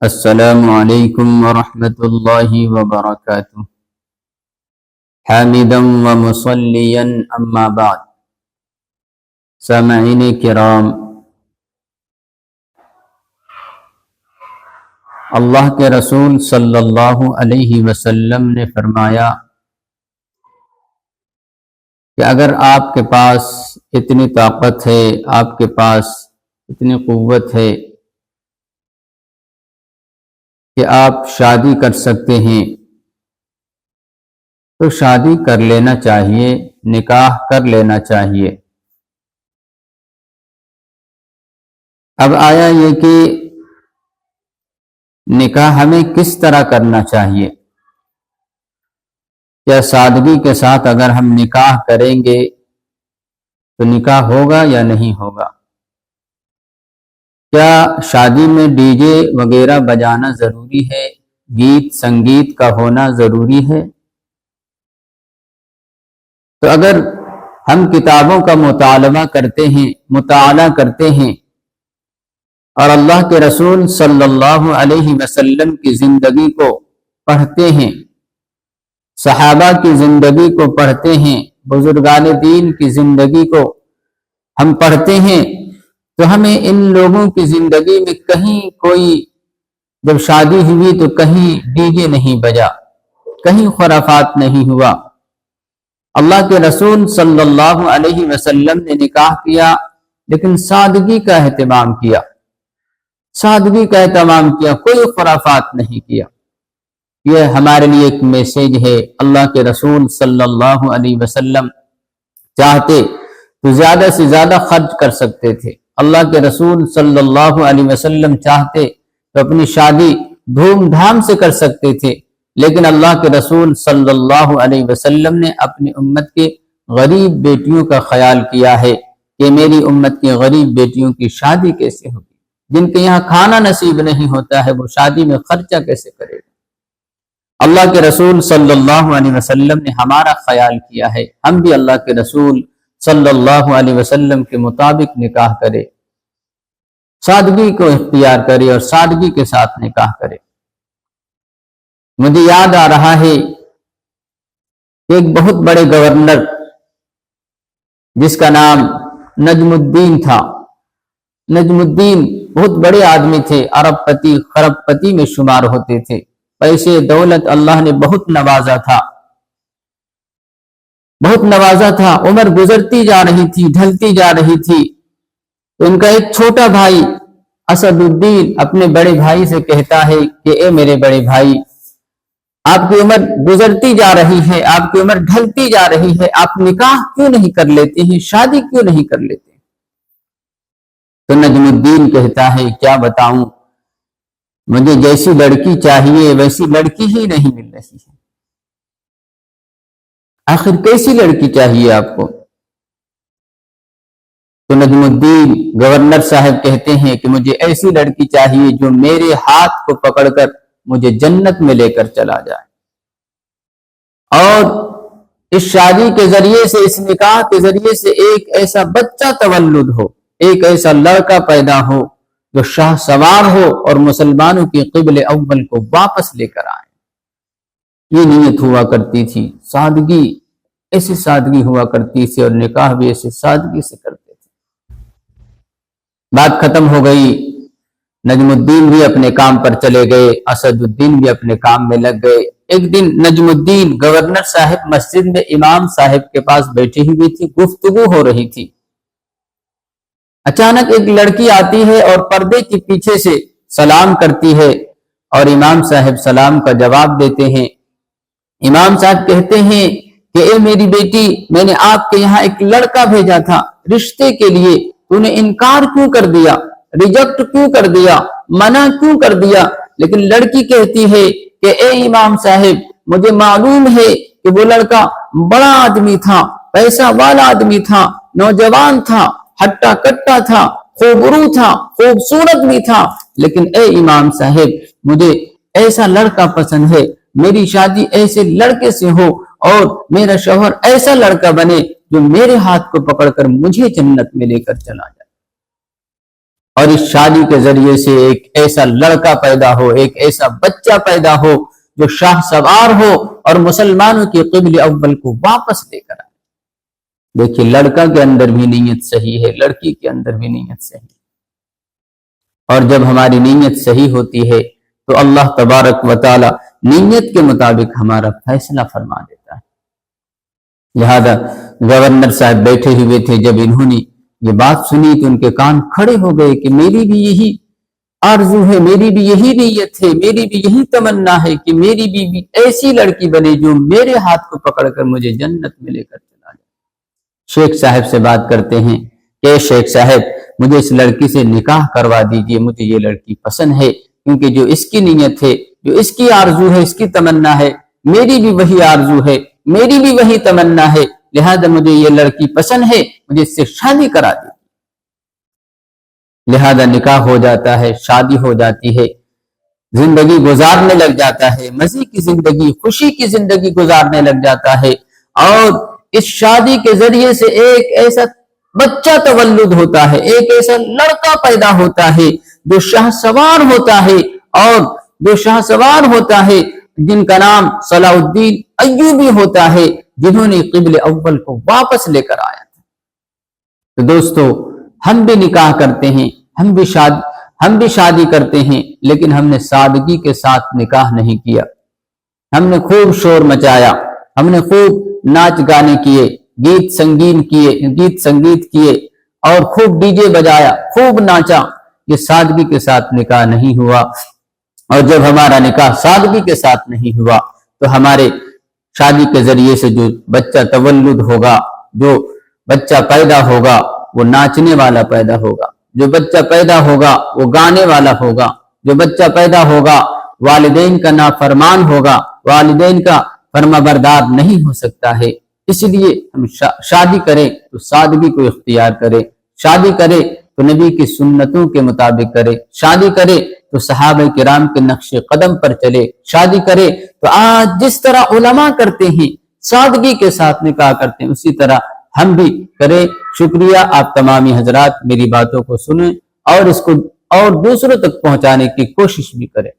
السلام علیکم ورحمۃ اللہ وبرکاتہ۔ حامدا ومصلیا اما بعد۔ سامعین کرام، اللہ کے رسول صلی اللہ علیہ وسلم نے فرمایا کہ اگر آپ کے پاس اتنی طاقت ہے، آپ کے پاس اتنی قوت ہے کہ آپ شادی کر سکتے ہیں تو شادی کر لینا چاہیے، نکاح کر لینا چاہیے۔ اب آیا یہ کہ نکاح ہمیں کس طرح کرنا چاہیے؟ کیا سادگی کے ساتھ اگر ہم نکاح کریں گے تو نکاح ہوگا یا نہیں ہوگا؟ کیا شادی میں ڈی جے وغیرہ بجانا ضروری ہے؟ گیت سنگیت کا ہونا ضروری ہے؟ تو اگر ہم کتابوں کا مطالعہ کرتے ہیں اور اللہ کے رسول صلی اللہ علیہ وسلم کی زندگی کو پڑھتے ہیں، صحابہ کی زندگی کو پڑھتے ہیں، بزرگان دین کی زندگی کو ہم پڑھتے ہیں، تو ہمیں ان لوگوں کی زندگی میں کہیں کوئی جب شادی ہوئی تو کہیں ڈی جے نہیں بجا، کہیں خرافات نہیں ہوا۔ اللہ کے رسول صلی اللہ علیہ وسلم نے نکاح کیا لیکن سادگی کا اہتمام کیا، کوئی خرافات نہیں کیا۔ یہ ہمارے لیے ایک میسیج ہے۔ اللہ کے رسول صلی اللہ علیہ وسلم چاہتے تو زیادہ سے زیادہ خرچ کر سکتے تھے، اللہ کے رسول صلی اللہ علیہ وسلم چاہتے تو اپنی شادی دھوم دھام سے کر سکتے تھے، لیکن اللہ کے رسول صلی اللہ علیہ وسلم نے اپنی امت کے غریب بیٹیوں کا خیال کیا ہے کہ میری امت کی غریب بیٹیوں کی شادی کیسے ہوگی، جن کے یہاں کھانا نصیب نہیں ہوتا ہے وہ شادی میں خرچہ کیسے کرے گا۔ اللہ کے رسول صلی اللہ علیہ وسلم نے ہمارا خیال کیا ہے، ہم بھی اللہ کے رسول صلی اللہ علیہ وسلم کے مطابق نکاح کرے، سادگی کو اختیار کرے اور سادگی کے ساتھ نکاح کرے۔ مجھے یاد آ رہا ہے کہ ایک بہت بڑے گورنر جس کا نام نجم الدین تھا، نجم الدین بہت بڑے آدمی تھے، ارب پتی خرب پتی میں شمار ہوتے تھے، پیسے دولت اللہ نے بہت نوازا تھا، عمر گزرتی جا رہی تھی، ڈھلتی جا رہی تھی، تو ان کا ایک چھوٹا بھائی اسد الدین اپنے بڑے بھائی سے کہتا ہے کہ اے میرے بڑے بھائی، آپ کی عمر گزرتی جا رہی ہے، آپ کی عمر ڈھلتی جا رہی ہے، آپ نکاح کیوں نہیں کر لیتے ہیں، شادی کیوں نہیں کر لیتے؟ تو نجم الدین کہتا ہے کیا بتاؤں، مجھے جیسی لڑکی چاہیے ویسی لڑکی ہی نہیں مل رہی ہے۔ آخر کیسی لڑکی چاہیے آپ کو؟ تو نجم الدین گورنر صاحب کہتے ہیں کہ مجھے ایسی لڑکی چاہیے جو میرے ہاتھ کو پکڑ کر مجھے جنت میں لے کر چلا جائے، اور اس شادی کے ذریعے سے، اس نکاح کے ذریعے سے ایک ایسا بچہ تولد ہو، ایک ایسا لڑکا پیدا ہو جو شاہ سوار ہو اور مسلمانوں کی قبل اول کو واپس لے کر آئے۔ یہ نیت ہوا کرتی تھی، سادگی، ایسی سادگی ہوا کرتی تھی، اور نکاح بھی ایسی سادگی سے کرتے تھے۔ بات ختم ہو گئی، نجم الدین بھی اپنے کام پر چلے گئے، اسد الدین بھی اپنے کام میں لگ گئے۔ ایک دن نجم الدین گورنر صاحب مسجد میں امام صاحب کے پاس بیٹھی ہوئی تھی، گفتگو ہو رہی تھی۔ اچانک ایک لڑکی آتی ہے اور پردے کے پیچھے سے سلام کرتی ہے، اور امام صاحب سلام کا جواب دیتے ہیں۔ امام صاحب کہتے ہیں کہ اے میری بیٹی، میں نے آپ کے یہاں ایک لڑکا بھیجا تھا رشتے کے لیے، تو نے انکار کیوں کر دیا، ریجیکٹ کیوں کر دیا، منع کیوں کر دیا؟ لیکن لڑکی کہتی ہے کہ اے امام صاحب، مجھے معلوم ہے کہ وہ لڑکا بڑا آدمی تھا، پیسہ والا آدمی تھا، نوجوان تھا، ہٹا کٹا تھا، خوبرو تھا، خوبصورت بھی تھا، لیکن اے امام صاحب، مجھے ایسا لڑکا پسند ہے، میری شادی ایسے لڑکے سے ہو، اور میرا شوہر ایسا لڑکا بنے جو میرے ہاتھ کو پکڑ کر مجھے جنت میں لے کر چلا جائے۔ اور اس شادی کے ذریعے سے ایک ایسا لڑکا پیدا ہو، ایک ایسا بچہ پیدا ہو جو شاہ سوار ہو اور مسلمانوں کے قبل اول کو واپس لے کر آئے۔ دیکھیے لڑکا کے اندر بھی نیت صحیح ہے، لڑکی کے اندر بھی نیت صحیح ہے، اور جب ہماری نیت صحیح ہوتی ہے تو اللہ تبارک و تعالی نیت کے مطابق ہمارا فیصلہ فرما دیتا ہے۔ لہذا گورنر صاحب بیٹھے ہوئے تھے، جب انہوں نے یہ بات سنی تو ان کے کان کھڑے ہو گئے کہ میری بھی یہی آرزو ہے، میری بھی یہی نیت ہے، میری بھی یہی تمنا ہے کہ میری بیوی ایسی لڑکی بنے جو میرے ہاتھ کو پکڑ کر مجھے جنت میں لے کر چلا جائے۔ شیخ صاحب سے بات کرتے ہیں کہ شیخ صاحب مجھے اس لڑکی سے نکاح کروا دیجئے، مجھے یہ لڑکی پسند ہے، کیونکہ جو اس کی نیت ہے، جو اس کی آرزو ہے، اس کی تمنا ہے، میری بھی وہی آرزو ہے، میری بھی وہی تمنا ہے، لہذا مجھے یہ لڑکی پسند ہے، مجھے اس سے شادی کرا دی۔ لہذا نکاح ہو جاتا ہے، شادی ہو جاتی ہے، زندگی گزارنے لگ جاتا ہے، مزے کی زندگی، خوشی کی زندگی گزارنے لگ جاتا ہے، اور اس شادی کے ذریعے سے ایک ایسا بچہ تولد ہوتا ہے، ایک ایسا لڑکا پیدا ہوتا ہے جو شاہ سوار ہوتا ہے، اور جو شاہ سوار ہوتا ہے جن کا نام صلاح الدین ایوبی ہوتا ہے، جنہوں نے قبل اول کو واپس لے کر آیا تھا۔ تو دوستو ہم بھی نکاح کرتے ہیں، ہم بھی شادی کرتے ہیں، لیکن ہم نے سادگی کے ساتھ نکاح نہیں کیا۔ ہم نے خوب شور مچایا، ہم نے خوب ناچ گانے کیے، گیت سنگیت کیے اور خوب ڈی جے بجایا، خوب ناچا۔ یہ سادگی کے ساتھ نکاح نہیں ہوا، اور جب ہمارا نکاح سادگی کے ساتھ نہیں ہوا تو ہمارے شادی کے ذریعے سے جو بچہ تولد ہوگا، جو بچہ پیدا ہوگا، وہ ناچنے والا پیدا ہوگا، جو بچہ پیدا ہوگا وہ گانے والا ہوگا، جو بچہ پیدا ہوگا والدین کا نافرمان ہوگا، والدین کا فرما بردار نہیں ہو سکتا ہے۔ اس لیے ہم شادی کریں تو سادگی کو اختیار کریں، شادی کریں تو نبی کی سنتوں کے مطابق کرے، شادی کرے تو صحابہ کرام کے نقش قدم پر چلے، شادی کرے تو آج جس طرح علماء کرتے ہیں، سادگی کے ساتھ نکاح کرتے ہیں، اسی طرح ہم بھی کریں۔ شکریہ، آپ تمامی حضرات میری باتوں کو سنیں اور اس کو اور دوسروں تک پہنچانے کی کوشش بھی کریں۔